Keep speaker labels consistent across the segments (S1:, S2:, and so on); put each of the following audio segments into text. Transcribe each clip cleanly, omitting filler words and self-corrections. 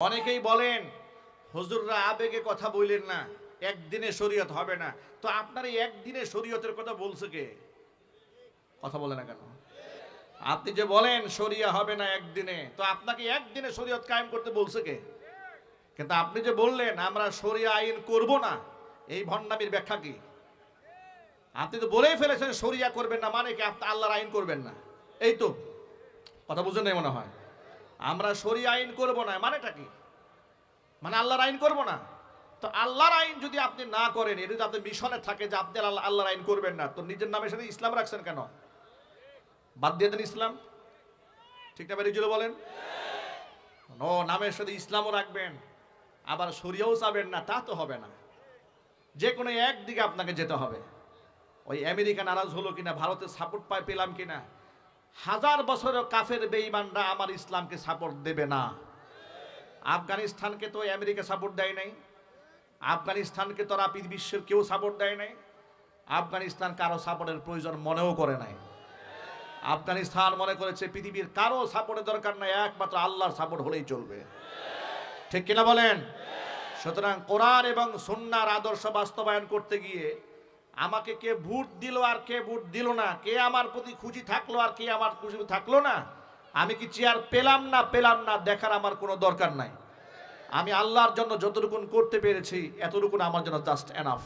S1: অনেকেই বলেন হুজুররা আবেগে কথা বললেন না, একদিনে শরীয়ত হবে না। তো আপনার এই একদিনে শরীয়তের কথা বলছে কে? কথা বলে না কেন? আপনি যে বলেন শরিয়া হবে না একদিনে, তো আপনাকে একদিনে শরীয়ত কায়েম করতে বলছে কে? কিন্তু আপনি যে বললেন আমরা শরিয়া আইন করব না, এই ভণ্ডামির ব্যাখ্যা কি? আপনি তো বলেই ফেলেছেন শরিয়া করবেন না, মানে কি আপনি আল্লাহর আইন করবেন না? এই তো কথা বুঝুন নাই মনে হয়। আমরা শরিয়া আইন করব না মানেটা কি? মানে আল্লাহর আইন করব না। তো আল্লাহর আইন যদি আপনি না করেন, এটা যদি আপনি মিশনে থাকে যে আপনি আল্লাহর আইন করবেন না, তো নিজের নামের সাথে ইসলাম রাখছেন কেন? বাদ দিয়ে দেন ইসলাম। ঠিক না বেরিয়ে বলেন? ও নামের সাথে ইসলামও রাখবেন, আবার শরিয়াও চাবেন না, তা তো হবে না। যে কোনো একদিকে আপনাকে যেতে হবে। ওই আমেরিকা নারাজ হলো কিনা, ভারতের সাপোর্ট পেলাম কিনা, 1000 বছরের কাফের বেঈমানরা আমার ইসলামকে সাপোর্ট দেবে না। আফগানিস্তানকে তো আমেরিকা সাপোর্ট দেয় নাই, আফগানিস্তানকে তো বিশ্বের কেউ সাপোর্ট দেয় নাই। আফগানিস্তান কারো সাপোর্টের প্রয়োজন মনেও করে নাই। আফগানিস্তান মনে করেছে পৃথিবীর কারো সাপোর্টের দরকার নাই, একমাত্র আল্লাহর সাপোর্ট হলেই চলবে। ঠিক কিনা বলেন? সুতরাং কোরআন এবং সুন্নাহর আদর্শ বাস্তবায়ন করতে গিয়ে আমাকে কে ভোট দিল আর কে ভোট দিল না, কে আমার প্রতি খুশি থাকলো আর কে আমার খুশি থাকলো না, আমি কি চেয়ার পেলাম না দেখার আমার কোনো দরকার নাই। আমি আল্লাহর জন্য যতটুকু করতে পেরেছি এতটুকু আমার জন্য জাস্ট এনাফ।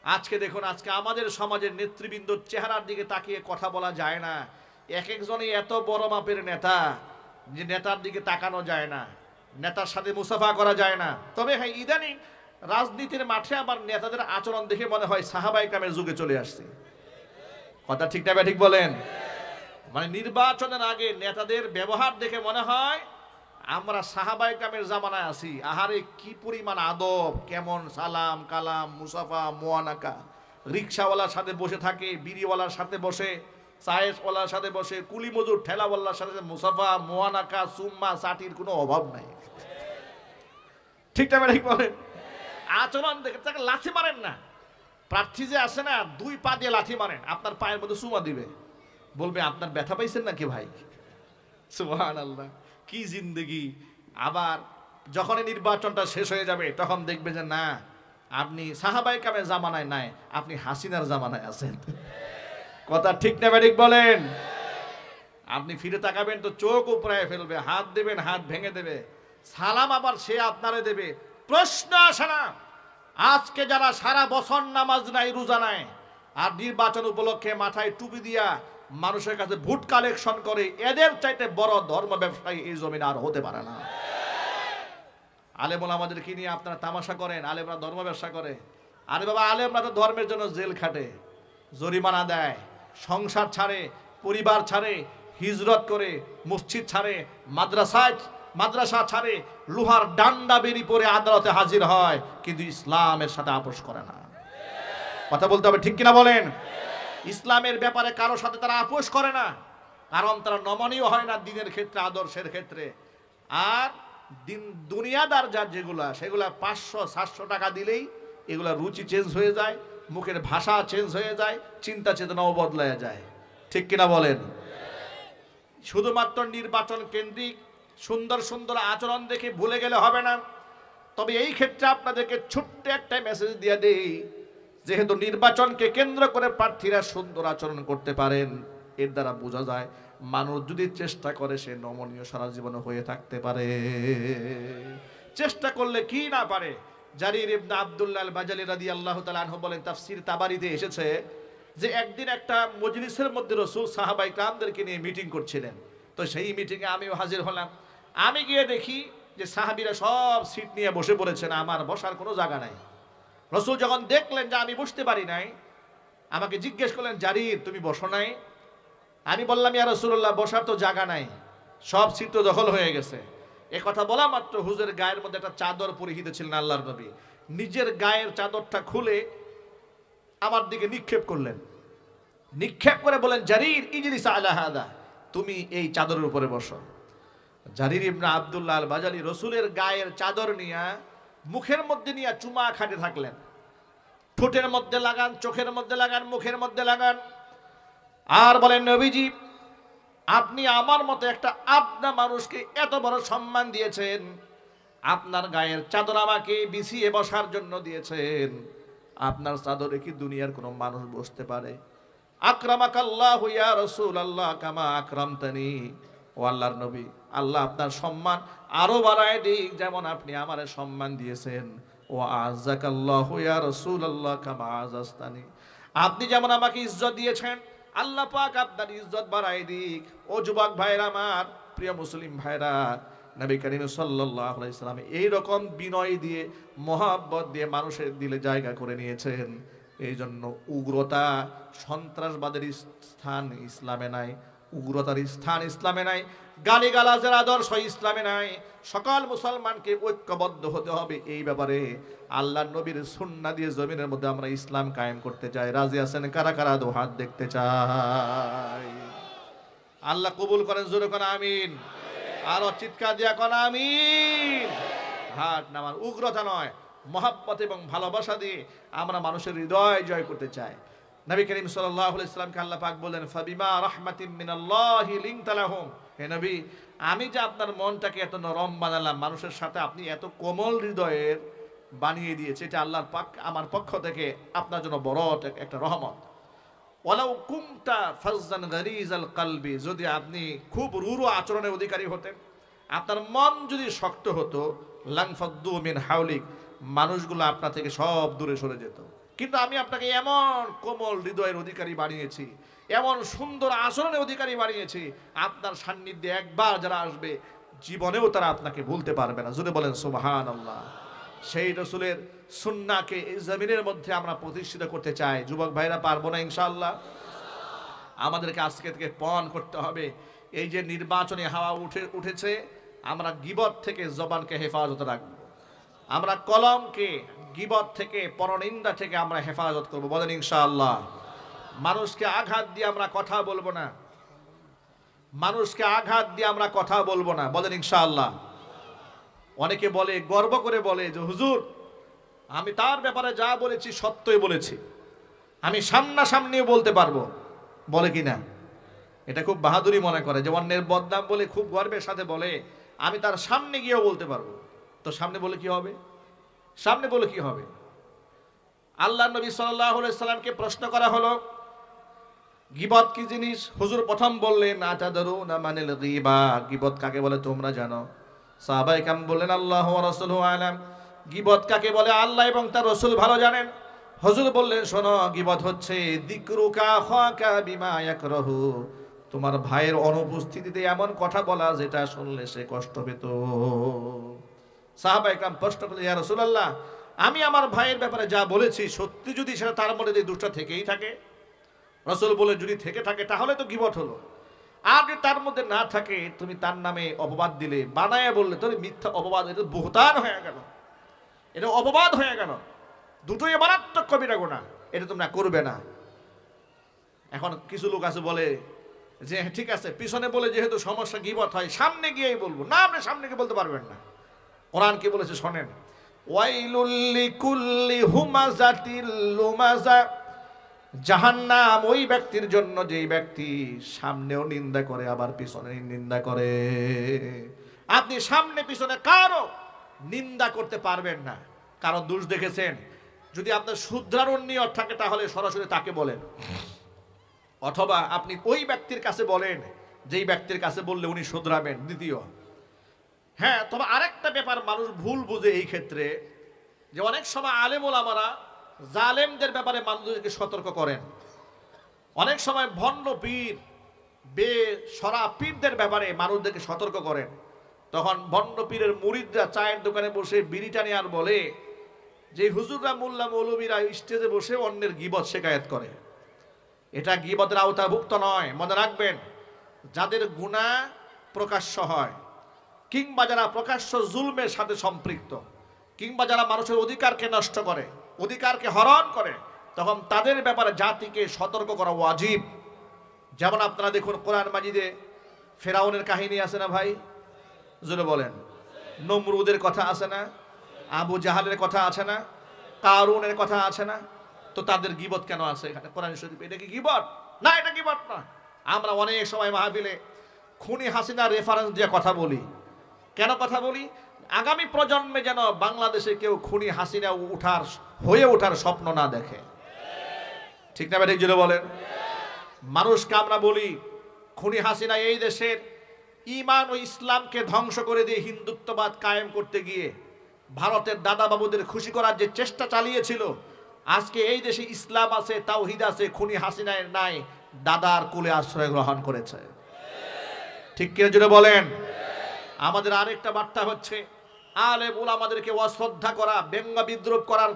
S1: আজকে দেখুন, আজকে আমাদের সমাজের নেতৃবৃন্দর চেহারার দিকে তাকিয়ে কথা বলা যায় না। এক একজনই এত বড় মাপের নেতা যে নেতার দিকে তাকানো যায় না, নেতার সাথে মুসাফা করা যায় না। তবে হ্যাঁ, ইদানিং রাজনীতির মাঠে আবার নেতাদের আচরণ দেখে মনে হয় সাহাবায়ে কেরামের যুগে চলে আসছে। কথা ঠিক না ঠিক বলেন? মানে নির্বাচনের আগে নেতাদের ব্যবহার দেখে মনে হয় আমরা সাহাবায়ে কেরামের জামানায় আছি। আহারে কি পরিমাণ আদব, কেমন সালাম কালাম মুসাফা মুয়ানাকা। রিকশাওয়ালার সাথে বসে থাকে, বিড়িওয়ালার সাথে বসে, চায়েসওয়ালার সাথে বসে, কুলি মজুর ঠেলাওয়ালার সাথে মুসাফা মুয়ানাকা সুম্মা সাটির কোনো অভাব নাই। ঠিক না ঠিক বলেন? আচরণ দেখে তাকে লাথি মারেন না। প্রার্থী যে আসে না, 2 পা দিয়ে লাথি মারেন, আপনার পায়ের মধ্যে চুমা দিবে, বলবে আপনার ব্যথা পাইছেন নাকি ভাই? সুবহানাল্লাহ, কি জিন্দেগি। আবার যখনই নির্বাচনটা শেষ হয়ে যাবে তখন দেখবে যে না, আপনি সাহাবায়ে কেরামের জামানায় নাই, আপনি হাসিনার জামানায় আছেন। কথা ঠিক না ঠিক বলেন? আপনি ফিরে তাকাবেন তো চোখ উপড়ায় ফেলবে, হাত দেবেন হাত ভেঙে দেবে, সালাম আবার সে আপনারে দেবে। প্রশ্ন আসে না, আজকে যারা সারা বছর নামাজ নাই রোজা নাই আর নির্বাচন উপলক্ষে মাথায় টুপি দিয়া মানুষের কাছে ভোট কালেকশন করে, এদের চাইতে বড় ধর্ম ব্যবসায়ী এই জমিনে আর হতে পারে না। আলেমুল আমাদের কি নিয়ে আপনারা তামাশা করেন? আলেমরা ধর্ম ব্যবসা করে। আরে বাবা, আলেমরা তো ধর্মের জন্য জেল খাটে, জরিমানা দেয়, সংসার ছাড়ে, পরিবার ছাড়ে, হিজরত করে, মসজিদ ছাড়ে, মাদ্রাসা ছাড়ে, লোহার ডান্ডা বেরি পরে আদালতে হাজির হয়, কিন্তু ইসলামের সাথে আপোষ করে না। কথা বলতে হবে, ঠিক কিনা বলেন? ইসলামের ব্যাপারে কারোর সাথে তারা আপোষ করে না, কারণ তারা নমনীয় হয় না দিনের ক্ষেত্রে, আদর্শের ক্ষেত্রে। আর দুনিয়াদার যার যেগুলা, সেগুলা 500-700 টাকা দিলেই এগুলা রুচি চেঞ্জ হয়ে যায়, মুখের ভাষা চেঞ্জ হয়ে যায়, চিন্তা চেতনাও বদলায় যায়। ঠিক কিনা বলেন? শুধুমাত্র নির্বাচন কেন্দ্রিক সুন্দর সুন্দর আচরণ দেখে ভুলে গেলে হবে না। তবে এই ক্ষেত্রে আপনাদেরকে ছোট্ট একটা মেসেজ দিয়ে দেই, যেহেতু নির্বাচনকে কেন্দ্র করে প্রার্থীরা সুন্দর আচরণ করতে পারেন, এর দ্বারা বোঝা যায় মানুষ যদি চেষ্টা করে সে নমনীয় সারা জীবনে হয়ে থাকতে পারে। চেষ্টা করলে কি না পারে। জারির ইবনে আব্দুল্লাহ আল বাজালি রাদিয়াল্লাহু তাআলা আনহু বলেন, তাফসীর তাবারিতে এসেছে যে একদিন একটা মজলিসের মধ্যে রাসূল সাহাবায়ে কেরামদেরকে নিয়ে মিটিং করছিলেন। তো সেই মিটিংয়ে আমিও হাজির হলাম। আমি গিয়ে দেখি যে সাহাবীরা সব সিট নিয়ে বসে পড়েছেন, আমার বসার কোনো জায়গা নাই। রাসূল যখন দেখলেন যে আমি বসতে পারি নাই, আমাকে জিজ্ঞেস করলেন, জারির তুমি বসো নাই? আমি বললাম, ইয়া রাসূলুল্লাহ, বসার তো জায়গা নাই, সব সিট তো দখল হয়ে গেছে। এ কথা বলা মাত্র হুজুরের গায়ের মধ্যে একটা চাদর পরিহিত ছিলেন আল্লাহর নবী, নিজের গায়ের চাদরটা খুলে আমার দিকে নিক্ষেপ করলেন। নিক্ষেপ করে বলেন, জারির ইজলিস আলা হাদা, তুমি এই চাদরের উপরে বসো। জারির ইবনে আব্দুল্লাহ আল বাজালি রাসূলের গায়ের চাদর নিয়ে মুখের মধ্যে নিয়ে চুমা খাটে থাকলেন। ঠোঁটের মধ্যে লাগান, চোখের মধ্যে লাগান, মুখের মধ্যে লাগান, আর বলেন, নবীজি আপনি আমার মতো একটা আপনা মানুষকে এত বড় সম্মান দিয়েছেন, আপনার গায়ের চাদর আমাকে বিছিয়ে বসার জন্য দিয়েছেন, আপনার চাদরে কি দুনিয়ার কোনো মানুষ বসতে পারে? আকরামাকাল্লাহু ইয়া রাসূলুল্লাহ কামা আকরামতানি। ও আল্লাহর নবী, আল্লাহ আপনার সম্মান আরো বাড়ায় দিক, যেমন আপনি আমারে সম্মান দিয়েছেন। ও আযাকাল্লাহু ইয়া রাসূলুল্লাহ কামা আযাস্তানি। আপনি যেমন আমাকে ইজ্জত দিয়েছেন, আল্লাহ পাক আপনার ইজ্জত বাড়ায় দিক। ও যুবক ভাইরা আমার, প্রিয় মুসলিম ভাইরা, নবী করিম সাল্লাল্লাহু আলাইহি সাল্লাম এই রকম বিনয় দিয়ে, মহব্বত দিয়ে মানুষের দিলে জায়গা করে নিয়েছেন। এই জন্য উগ্রতা, সন্ত্রাসবাদের স্থান ইসলামে নাই, উগ্রতার স্থান ইসলামে নাই, গালিগালাজের আদর্শ ইসলামে নাই। সকল মুসলমানকে ঐক্যবদ্ধ হতে হবে এই ব্যাপারে। আল্লাহর নবীর সুন্নাহ দিয়ে জমিনের মধ্যে আমরা ইসলাম কায়েম করতে চাই। রাজি আছেন কারা কারা? দু হাত দেখতে চাই। আল্লাহ কবুল করেন, জোরে কোন আমিন। আরো চিৎকার দিয়া কোন আমিন। হাত নামান, উগ্রতা নয়, মহব্বত এবং ভালোবাসা দিয়ে আমরা মানুষের হৃদয় জয় করতে চাই। নবী করিম সাল্লাল্লাহু আলাইহি সাল্লামকে আল্লাহ পাক বলেন, ফাবিমা রাহমাতিম মিনাল্লাহি লিনতা লাহুম। হে নবী, আমি যে আপনার মনটাকে এত নরম বানালাম, মানুষের সাথে আপনি এত কোমল হৃদয়ের বানিয়ে দিয়েছে, এটা আল্লাহর পাক আমার পক্ষ থেকে আপনার জন্য বড় একটা রহমত। ওয়ালাউ কুনতা ফাজ্জান গালিজাল কলবি, যদি আপনি খুব রূঢ় আচরণের অধিকারী হতেন, আপনার মন যদি শক্ত হতো, লানফাদ্দু মিন হাওলিক, মানুষগুলো আপনার থেকে সব দূরে সরে যেত। কিন্তু আমি আপনাকে এমন কোমল হৃদয়ের অধিকারী বানিয়েছি, এমন সুন্দর আচরণের অধিকারী বানিয়েছি, আপনার সান্নিধ্যে একবার যারা আসবে জীবনেও তারা আপনাকে ভুলতে পারবে না। জোরে বলেন সুবহানাল্লাহ। সেই রসুলের সুন্নাহকে এই জমিনের মধ্যে আমরা প্রতিষ্ঠিত করতে চাই। যুবক ভাইরা, পারবো না ইনশাআল্লাহ? আমাদেরকে আজকে থেকে পণ করতে হবে। এই যে নির্বাচনী হাওয়া উঠেছে, আমরা গীবত থেকে জবানকে হেফাজত রাখবো। আমরা কলমকে গীবত থেকে, পরনিন্দা থেকে আমরা হেফাজত করব। বলেন ইনশাআল্লাহ। মানুষকে আঘাত দিয়ে আমরা কথা বলবো না, মানুষকে আঘাত দিয়ে আমরা কথা বলবো না। বলেন ইনশাআল্লাহ। অনেকে বলে, গর্ব করে বলে যে হুজুর, আমি তার ব্যাপারে যা বলেছি সত্যই বলেছি, আমি সামনাসামনিও বলতে পারবো। বলে কি না? এটা খুব বাহাদুরি মনে করে, যে অন্যের বদনাম বলে খুব গর্বের সাথে বলে আমি তার সামনে গিয়েও বলতে পারবো। তো সামনে বলে কি হবে? সামনে বলে কি হবে? আল্লাহ নবী সাল্লাল্লাহু আলাইহি সাল্লামকে প্রশ্ন করা হলো, গীবত কি জিনিস? হুজুর প্রথম বললেন, আতাদরুনা মানিল গীবা, গীবত কাকে বলে তোমরা জানো? সাহাবায়ে কেরাম বললেন, আল্লাহু ওয়া রাসূলুহু আলাম, গীবত কাকে বলে আল্লাহ এবং তার রাসূল ভালো জানেন। হুজুর বললেন, শোনো, গীবত হচ্ছে যিকরুকা খাকা বিমা ইয়াকরাহু, তোমার ভাইয়ের অনুপস্থিতিতে এমন কথা বলা যেটা শুনলে সে কষ্ট পেত। সাহাবায়ে কেরাম প্রশ্ন করলেন, ইয়া রাসূলুল্লাহ, আমি আমার ভাইয়ের ব্যাপারে যা বলেছি সত্যি যদি সেটা তার মধ্যে এই দুষ্টা থেকেই থাকে? রাসূল বলে, যদি থেকে থাকে তাহলে তো গীবত হলো। আর যদি তার মধ্যে না থাকে, তুমি তার নামে অপবাদ দিলে, বানায়া বললে, তোর মিথ্যা অপবাদ, এটা বুহতান হয়ে গেল, এটা অপবাদ হয়ে গেল, দুটোই মারাত্মক কবিরা গুনাহ, এটা তোমরা করবে না। এখন কিছু লোক আছে বলে যে ঠিক আছে, পিছনে বলে যেহেতু সমস্যা গীবত হয়, সামনে গিয়েই বলবো। না, আপনি সামনে গিয়ে বলতে পারবেন না। কোরআন কি বলেছে শোনেন, ওয়াইলুল লিকুল্লি হুমাযাতিল লুমাযা, জাহান্নাম ওই ব্যক্তির জন্য যেই ব্যক্তি সামনেও নিন্দা করে আবার পিছনে নিন্দা করে। আপনি সামনে পিছনে কারো নিন্দা করতে পারবেন না। কারণ দোষ দেখেছেন, যদি আপনার শুধরানোর নিয়ত থাকে তাহলে সরাসরি তাকে বলেন, অথবা আপনি ওই ব্যক্তির কাছে বলেন যেই ব্যক্তির কাছে বললে উনি শুধরাবেন। দ্বিতীয়, হ্যাঁ, তবে আরেকটা ব্যাপার মানুষ ভুল বুঝে এই ক্ষেত্রে, যে অনেক সময় আলেম ওলামারা জালেমদের ব্যাপারে মানুষদেরকে সতর্ক করেন। অনেক সময় ভণ্ড পীর, বেসরা পীরদের ব্যাপারে মানুষদেরকে সতর্ক করেন। তখন ভণ্ড পীরের মুরিদরা চায়ের দোকানে বসে বিড়ি টানে আর বলে যে হুজুররা, মোল্লা মৌলবীরা স্টেজে বসে অন্যের গীবত শেকায়েত করে। এটা গীবতের আওতাভুক্ত নয়। মনে রাখবেন, যাদের গুনাহ প্রকাশ্য হয়, কিংবা যারা প্রকাশ্য জুলমের সাথে সম্পৃক্ত, কিংবা যারা মানুষের অধিকারকে নষ্ট করে, অধিকারকে হরণ করে, তখন তাদের ব্যাপারে জাতিকে সতর্ক করা ওয়াজিব। যেমন আপনারা দেখুন, কোরআন মাজিদে ফেরাউনের কাহিনী আছে না ভাই? জোরে বলেন। নমরুদের কথা আছে না? আবু জাহালের কথা আছে না? কারুনের কথা আছে না? তো তাদের গীবত কেন আছে এখানে কোরআন শরীফ? এটা কি গীবত? না, এটা গীবত না। আমরা অনেক সময় মাহফিলে খুনি হাসিনা রেফারেন্স দিয়ে কথা বলি। কেন কথা বলি? আগামী প্রজন্মে যেন বাংলাদেশে কেউ খুনি হাসিনা হয়ে ওঠার স্বপ্ন না দেখে। ঠিক না ঠিক জুড়ে বলেন। মানুষকে আমরা বলি খুনি হাসিনা এই দেশের ঈমান ও ইসলামকে ধ্বংস করে দিয়ে হিন্দুত্ববাদ কায়েম করতে গিয়ে ভারতের দাদা বাবুদের খুশি করার যে চেষ্টা চালিয়েছিল, আজকে এই দেশে ইসলাম আছে, তাওহীদ আছে, খুনি হাসিনার নাই দাদার কুলে আশ্রয় গ্রহণ করেছে। ঠিক কিনা জুড়ে বলেন। আমাদের আরেকটা বার্তা হচ্ছে, আলেম উলামাদেরকে অশ্রদ্ধা করা, ব্যঙ্গ বিদ্রুপ করার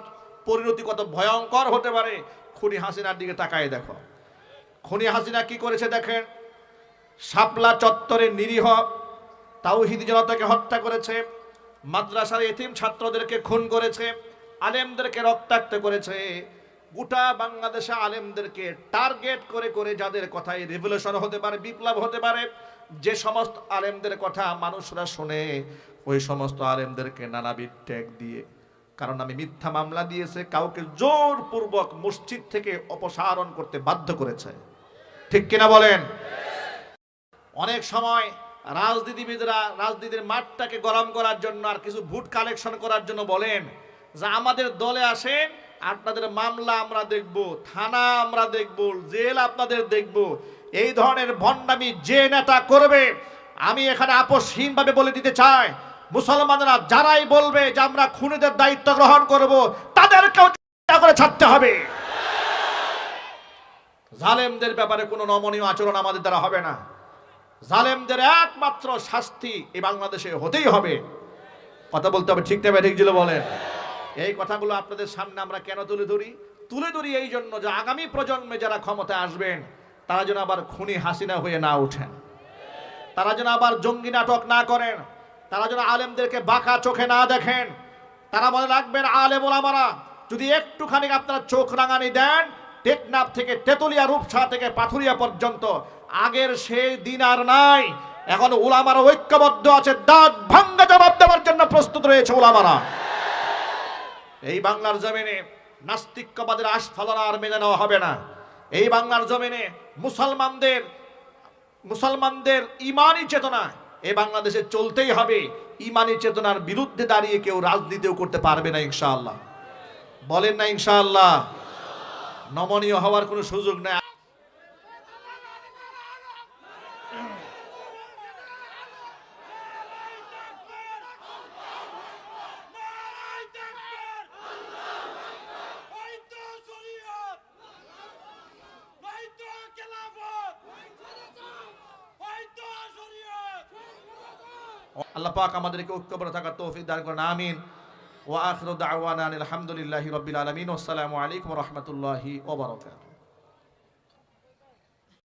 S1: পরিণতি কত ভয়ঙ্কর হতে পারে। খুনি হাসিনার দিকে তাকায় দেখো। খুনি হাসিনা কি করেছে দেখেন। শাপলা চত্বরে নিরীহ তাওহীদি জনতাকে হত্যা করেছে, মাদ্রাসার এতিম ছাত্রদেরকে খুন করেছে, আলেমদেরকে রক্তাক্ত করেছে। গোটা বাংলাদেশে আলেমদেরকে টার্গেট করে করে যাদের কথায় রেভলিউশন হতে পারে, বিপ্লব হতে পারে, যে সমস্ত আলেমদের কথা মানুষরা শোনে, ওই সমস্ত আলেমদেরকে নানাবিধ ট্যাগ দিয়ে, কারণ আমি মিথ্যা মামলা দিয়েছে, কাউকে জোরপূর্বক মসজিদ থেকে অপসারণ করতে বাধ্য করেছে। ঠিক কিনা বলেন। অনেক সময় রাজনীতিবিদরা রাজনীতির মাঠটাকে গরম করার জন্য আর কিছু ভোট কালেকশন করার জন্য বলেন যে আমাদের দলে আসেন, আপনাদের মামলা আমরা দেখব, থানা আমরা দেখব, জেল আপনাদের দেখব। এই ধরনের ভণ্ডামি যে নেতা করবে, আমি এখানে আপোষহীনভাবে বলে দিতে চাই, মুসলমানরা যারাই বলবে যে আমরা খুনিদের দায়িত্ব গ্রহণ করব, তাদেরকেও করে ছাড়তে হবে। জালেমদের ব্যাপারে কোনো নমনীয় আচরণ আমাদের দ্বারা হবে না। জালেমদের একমাত্র শাস্তি এই বাংলাদেশে হতেই হবে। কথা বলতে হবে। ঠিক না ঠিক ছিল বলেন। এই কথাগুলো আপনাদের সামনে আমরা কেন তুলে ধরি এই জন্য যে আগামী প্রজন্মে যারা ক্ষমতায় আসবেন তারা যেন আবার খুনি হাসিনা হয়ে না ওঠেন, তারা যেন আবার জঙ্গি নাটক না করেন, তারা যেন আলেমদেরকে বাঁকা চোখে না দেখেন। তারা মনে রাখবেন, আলেম ওলামারা যদি একটুখানি আপনারা চোখ রাঙানি দেন, টেকনাফ থেকে তেতুলিয়া, রূপসা থেকে পাথুরিয়া পর্যন্ত আগের সেই দিন আর নাই। এখন উলামারা ঐক্যবদ্ধ আছে, দাঁত ভাঙ্গা জবাব দেওয়ার জন্য প্রস্তুত রয়েছে উলামারা। এই বাংলার জমিনে নাস্তিক্যবাদের আস্ফালন আর মেনে নেওয়া হবে না। এই বাংলার জমিনে মুসলমানদের ইমানি চেতনা এই বাংলাদেশে চলতেই হবে। ইমানি চেতনার বিরুদ্ধে দাঁড়িয়ে কেউ রাজনীতিও করতে পারবে না ইনশাআল্লাহ। বলেন না ইনশাআল্লাহ। নমনীয় হওয়ার কোনো সুযোগ নেই। আল্লাহ পাক আমাদেরকে ঐক্যবদ্ধ থাকার তৌফিক দান করেন। আমিন। ওয়া আখিরু দাওয়ানা আলহামদুলিল্লাহি রাব্বিল আলামিন। আসসালামু আলাইকুম ওয়া রাহমাতুল্লাহি ওয়া বারাকাতুহু।